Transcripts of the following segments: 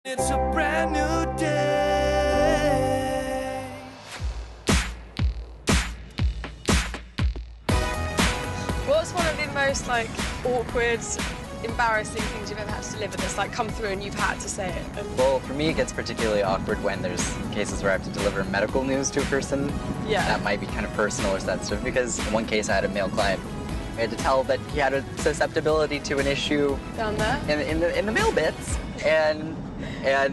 It's a brand new day. What's one of the most, like, awkward, embarrassing things you've ever had to deliver that's, like, come through and you've had to say it? Well, for me, it gets particularly awkward when there's cases where I have to deliver medical news to a person. Yeah. That might be kind of personal or sensitive, because in one case I had a male client. I had to tell that he had a susceptibility to an issue Down there? in the male bits, and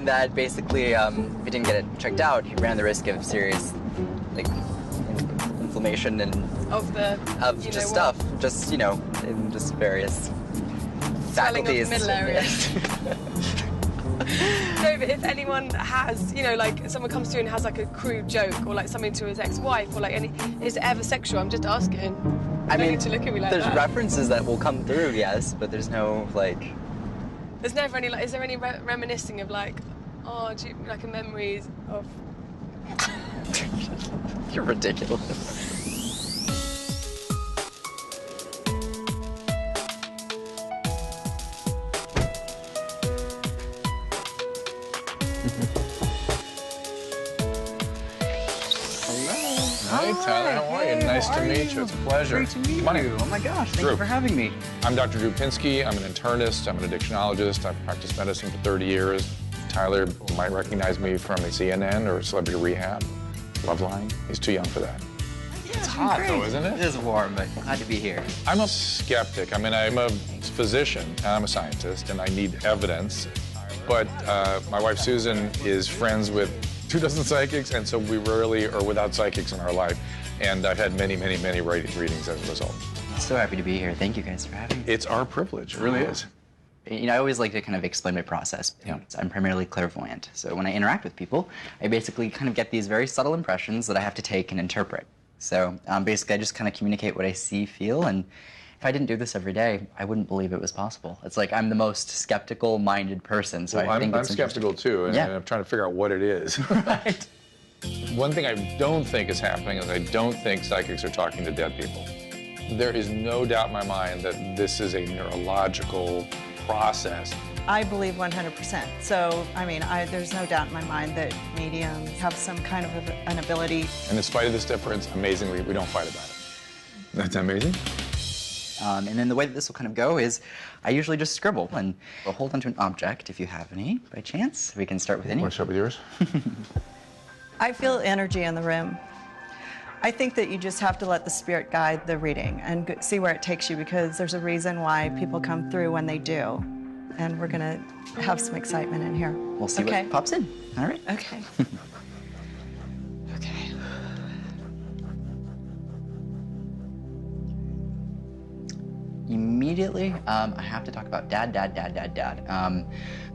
that basically, if he didn't get it checked out, he ran the risk of serious, like, inflammation and Of just stuff, just in just various swelling of the faculties. middle area. No, but if anyone has, like, someone comes to you and has, like, a crude joke or, like, something to his ex-wife or, like, is it ever sexual? I'm just asking. I mean, need to look at me like there's that. references that will come through, yes, but there's no, like... There's never any, like, is there any reminiscing of, like, like, a memories of... You're ridiculous. Hey, Tyler, how are you? Nice to meet you. It's a pleasure. Great to meet Come on in. you. Oh my gosh, thank Drew. you for having me. I'm Dr. Drew Pinsky. I'm an internist. I'm an addictionologist. I've practiced medicine for 30 years. Tyler might recognize me from a CNN or Celebrity Rehab. Loveline. He's too young for that. Yeah, It's hot, great. though, isn't it? It is warm, but glad to be here. I'm a skeptic. I mean, I'm a physician, and I'm a scientist, and I need evidence. But my wife, Susan, is friends with 24 psychics, and so we rarely are without psychics in our life. And I've had many, many, many readings as a result. So happy to be here. Thank you guys for having me. It's our privilege. It really is. I always like to kind of explain my process. I'm primarily clairvoyant. So when I interact with people, I basically kind of get these very subtle impressions that I have to take and interpret. So basically, I just kind of communicate what I see, feel, and if I didn't do this every day, I wouldn't believe it was possible. It's like I'm the most skeptical-minded person, so Well, I think I'm it's skeptical too, and Yeah. I'm trying to figure out what it is. Right. One thing I don't think is happening is I don't think psychics are talking to dead people. There is no doubt in my mind that this is a neurological process. I believe 100%. So, I mean, there's no doubt in my mind that mediums have some kind of an ability. And in spite of this difference, amazingly, we don't fight about it. That's amazing. And then the way that this will kind of go is I usually just scribble and we'll hold onto an object if you have any, by chance. We can start with any. Want to start with yours? I feel energy in the room. I think that you just have to let the spirit guide the reading and see where it takes you, because there's a reason why people come through when they do. And we're gonna have some excitement in here. We'll see what pops in. All right. Okay. Okay. Immediately, I have to talk about Dad.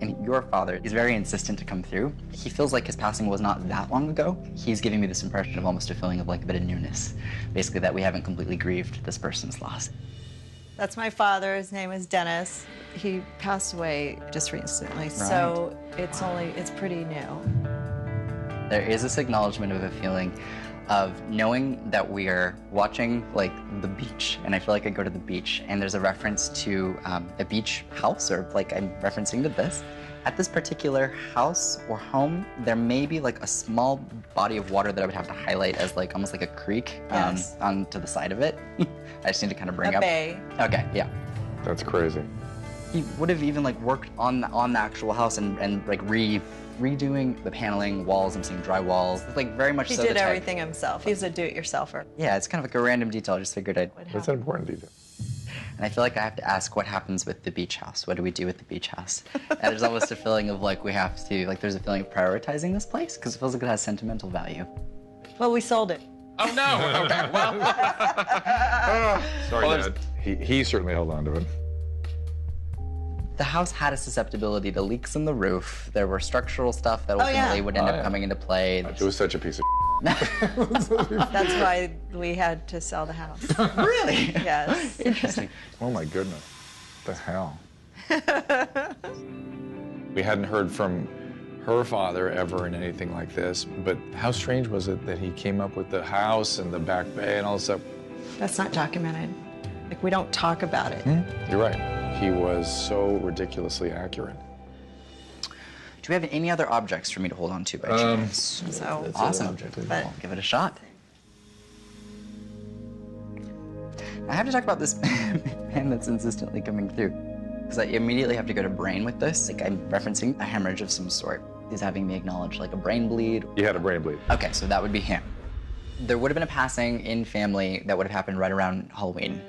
And your father is very insistent to come through. He feels like his passing was not that long ago. He's giving me this impression of almost a feeling of like a bit of newness. Basically that we haven't completely grieved this person's loss. That's my father. His name is Dennis. He passed away just recently, so it's pretty new. There is this acknowledgement of a feeling of knowing that we are watching like the beach, and I feel like I go to the beach and there's a reference to a beach house, or like I'm referencing to this. At this particular house or home, there may be like a small body of water that I would have to highlight as like almost like a creek onto the side of it. I just need to kind of bring A up. bay. Okay, yeah. That's crazy. He would have even like worked on the actual house and like redoing the paneling, walls. I'm seeing dry walls. It's like very much He so did the type. everything himself. He's a do-it-yourselfer. Yeah, it's kind of like a random detail. I just figured I'd. That's an important detail. And I feel like I have to ask what happens with the beach house. What do we do with the beach house? And there's almost a feeling of like we have to, like there's a feeling of prioritizing this place because it feels like it has sentimental value. Well, we sold it. Oh, no! Okay, well. Sorry, Well, Dad. He certainly held on to it. The house had a susceptibility to leaks in the roof. There were structural stuff that ultimately would end up coming into play. It was such a piece of That's why we had to sell the house. Really? Yes. Interesting. Oh my goodness. What the hell? We hadn't heard from her father ever in anything like this, but how strange was it that he came up with the house and the back bay and all this stuff? That's not documented. Like, we don't talk about it. You're right. He was so ridiculously accurate. Do we have any other objects for me to hold on to by chance? So Awesome. But- I'll give it a shot. I have to talk about this man that's insistently coming through. Because I immediately have to go to brain with this. Like, I'm referencing a hemorrhage of some sort. He's having me acknowledge like a brain bleed. You had a brain bleed. Okay, so that would be him. There would have been a passing in family that would have happened right around Halloween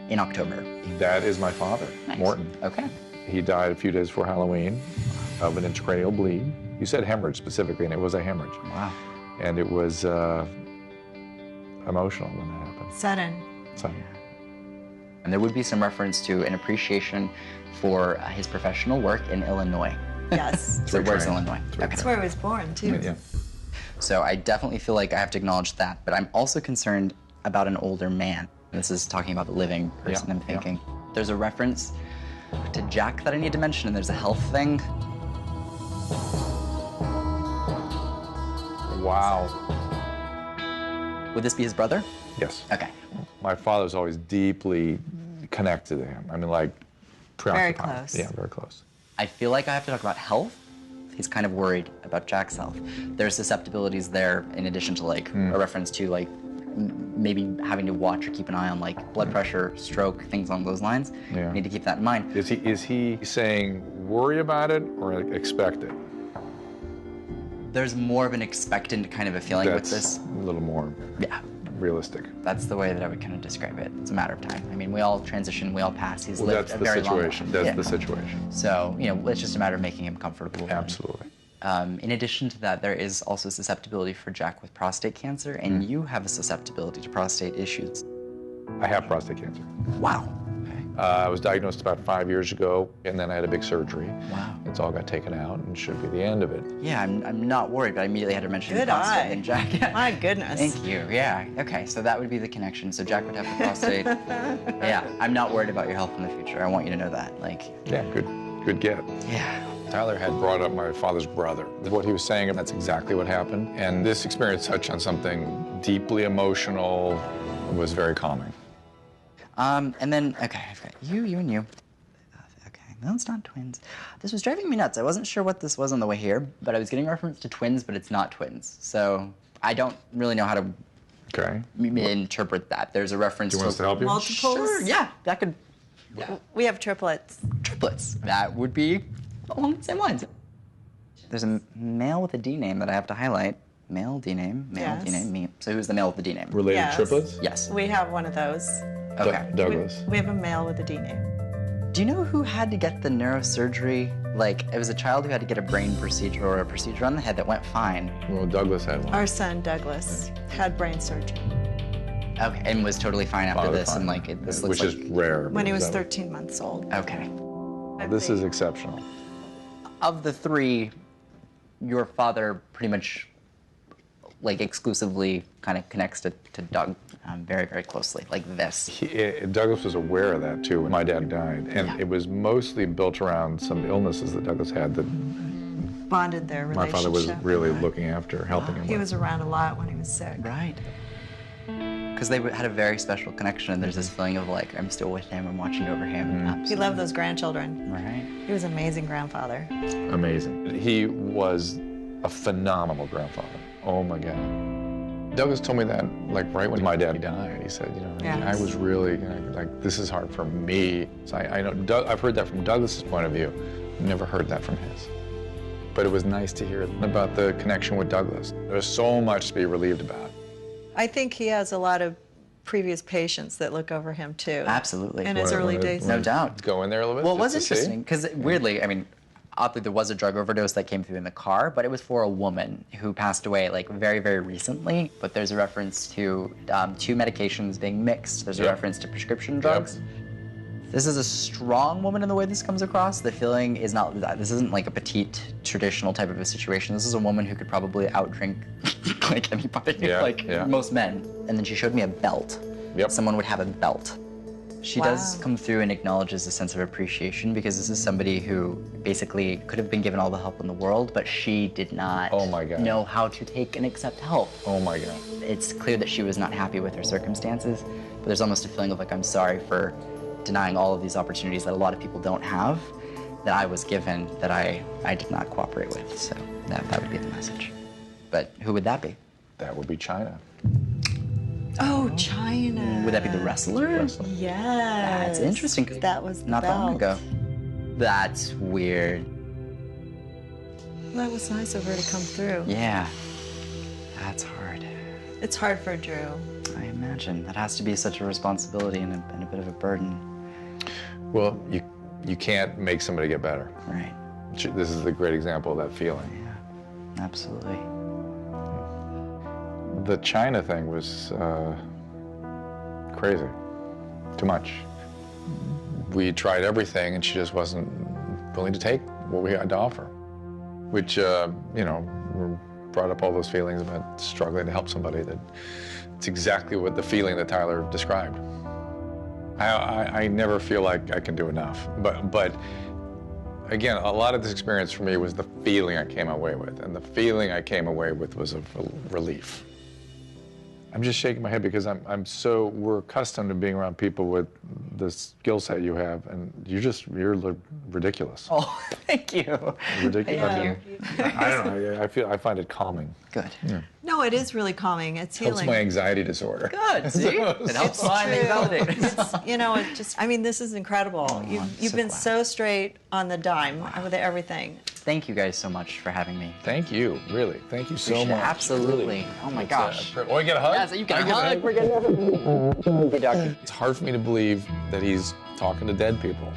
in October. That is my father, Nice. Morton. Okay. He died a few days before Halloween of an intracranial bleed. You said hemorrhage specifically, and it was a hemorrhage. Wow. And it was emotional when that happened. sudden. So, And there would be some reference to an appreciation for his professional work in Illinois. Yes. So where's trained. Illinois? That's where That's where he was born, too. yeah. So I definitely feel like I have to acknowledge that, but I'm also concerned about an older man. This is talking about the living person, Yeah, I'm yeah. thinking. There's a reference to Jack that I need to mention, and there's a health thing. Wow. Would this be his brother? Yes. Okay. My father's always deeply connected to him. I mean, like, Very preoccupied. close. Yeah, very close. I feel like I have to talk about health. He's kind of worried about Jack's health. There's susceptibilities there in addition to like a reference to like maybe having to watch or keep an eye on like blood pressure, stroke, things along those lines. Yeah. You need to keep that in mind. Is he saying worry about it or expect it? There's more of an expectant kind of a feeling with That's this. a little more Yeah. realistic. That's the way that I would kind of describe it. It's a matter of time. I mean, we all transition, we all pass. He's Well, lived that's a the very long situation. life. That's Yeah. the situation. So, you know, it's just a matter of making him comfortable. Absolutely. In addition to that, there is also susceptibility for Jack with prostate cancer, and you have a susceptibility to prostate issues. I have prostate cancer. Wow. Okay. I was diagnosed about 5 years ago, and then I had a big surgery. Wow. It's all got taken out and should be the end of it. Yeah, I'm not worried, but I immediately had to mention Good prostate eye. and Jack. Yeah. My goodness. Thank you. Yeah. Okay, so that would be the connection. So Jack would have the prostate. Yeah, I'm not worried about your health in the future. I want you to know that. Like, Yeah, good get. yeah. Tyler had brought up my father's brother. What he was saying, that's exactly what happened. And this experience touched on something deeply emotional. It was very calming. And then, okay, I've got you, and you. Okay, no, it's not twins. This was driving me nuts. I wasn't sure what this was on the way here, but I was getting reference to twins, but it's not twins. So I don't really know how to Okay. interpret that. There's a reference Do you want us to help you? Multiples? Sure, yeah, that could, We have triplets. triplets. That would be along the same lines. There's a male with a D name that I have to highlight. Male D name, male D Yes. name, me. So who's the male with the D name? Related Yes. triplets? Yes. We have one of those. Okay. Douglas. We have a male with a D name. Do you know who had to get the neurosurgery? Like, it was a child who had to get a brain procedure or a procedure on the head that went fine. Well, Douglas had one. Our son, Douglas, had brain surgery Okay, and was totally fine after Father this, fine. and like, this looks Which like... is rare. when he was because that 13 months old. Okay. This is exceptional. Of the three, your father pretty much, like, exclusively kind of connects to Doug very, very closely, like this. Douglas was aware of that too when my dad died. And it was mostly built around some illnesses that Douglas had that Bonded their my relationship. father was really looking after, helping him He with. was around a lot when he was sick. Right. Because they had a very special connection, and there's this feeling of like, I'm still with him, I'm watching over him. He loved those grandchildren. Right. He was an amazing grandfather. Amazing. He was a phenomenal grandfather. Oh my God. Douglas told me that like right when my dad died. He said, you know, Yes. I was really like, this is hard for me. So I know I've heard that from Douglas's point of view. Never heard that from his. But it was nice to hear about the connection with Douglas. There's so much to be relieved about. I think he has a lot of previous patients that look over him too. Absolutely. In his early days. No doubt. Go in there a little bit. Well, it was just to see? interesting because weirdly, I mean, oddly, there was a drug overdose that came through in the car, but it was for a woman who passed away like very, very recently. But there's a reference to two medications being mixed. There's a Yep. reference to prescription drugs. This is a strong woman in the way this comes across. The feeling is not that. This isn't like a petite, traditional type of a situation. This is a woman who could probably outdrink like anybody, Yeah, like yeah. most men. And then she showed me a belt. Yep. Someone would have a belt. She does Wow. come through and acknowledges a sense of appreciation because this is somebody who basically could have been given all the help in the world, but she did not Oh my God. know how to take and accept help. Oh my God. It's clear that she was not happy with her circumstances, but there's almost a feeling of like, I'm sorry for denying all of these opportunities that a lot of people don't have. that I was given that I did not cooperate with. So that would be the message. But who would that be? That would be China. Oh, China. Would that be the wrestler? Yes. That's interesting. 'Cause That was the not that long belt. ago. That's weird. Well, that was nice of her to come through. Yeah. That's hard. It's hard for Drew. I imagine. That has to be such a responsibility and a bit of a burden. Well, you can't make somebody get better. Right. This is a great example of that feeling. Yeah. Absolutely. The China thing was crazy. Too much. We tried everything, and she just wasn't willing to take what we had to offer, which, brought up all those feelings about struggling to help somebody. That it's exactly what the feeling that Tyler described. I never feel like I can do enough, but again, a lot of this experience for me was the feeling I came away with, and the feeling I came away with was of relief. I'm just shaking my head because we're accustomed to being around people with the skill set you have, and you're ridiculous. Oh, thank you. Ridiculous. Thank you. I don't know. I find it calming. Good. Yeah. No, it is really calming. It's healing. Helps my anxiety disorder. Good. See? It helps mine True. validate. This is incredible. You've so been glad. so straight on the dime with everything. Thank you guys so much for having me. Thank you, really. Thank you so Appreciate it. much. Absolutely. Really. Oh my It's, gosh. oh, you get a hug? Yes, you get I a hug. We're getting It's hard for me to believe that he's talking to dead people.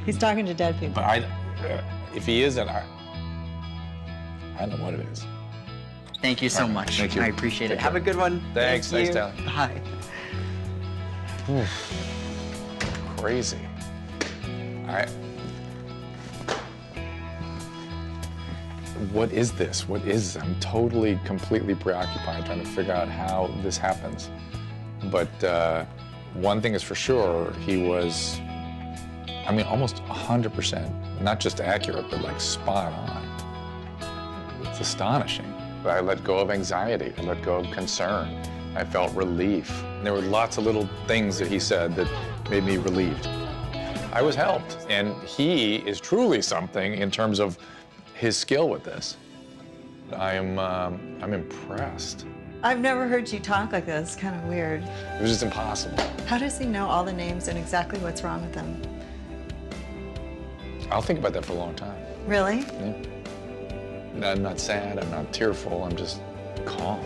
He's talking to dead people. But if he isn't, I don't know what it is. Thank you so All right. much. Thank you. I appreciate it. Take Have a care. good one. Thanks. Thank Thanks, you. Tyler. Bye. Crazy. What is this? I'm totally, completely preoccupied trying to figure out how this happens. But one thing is for sure, he was, almost 100%, not just accurate, but like spot on. It's astonishing. I let go of anxiety. I let go of concern. I felt relief. And there were lots of little things that he said that made me relieved. I was helped, and he is truly something in terms of his skill with this. I'm impressed. I've never heard you talk like this. It's kind of weird. It was just impossible. How does he know all the names and exactly what's wrong with them? I'll think about that for a long time. Really? Yeah. I'm not sad, I'm not tearful, I'm just calm.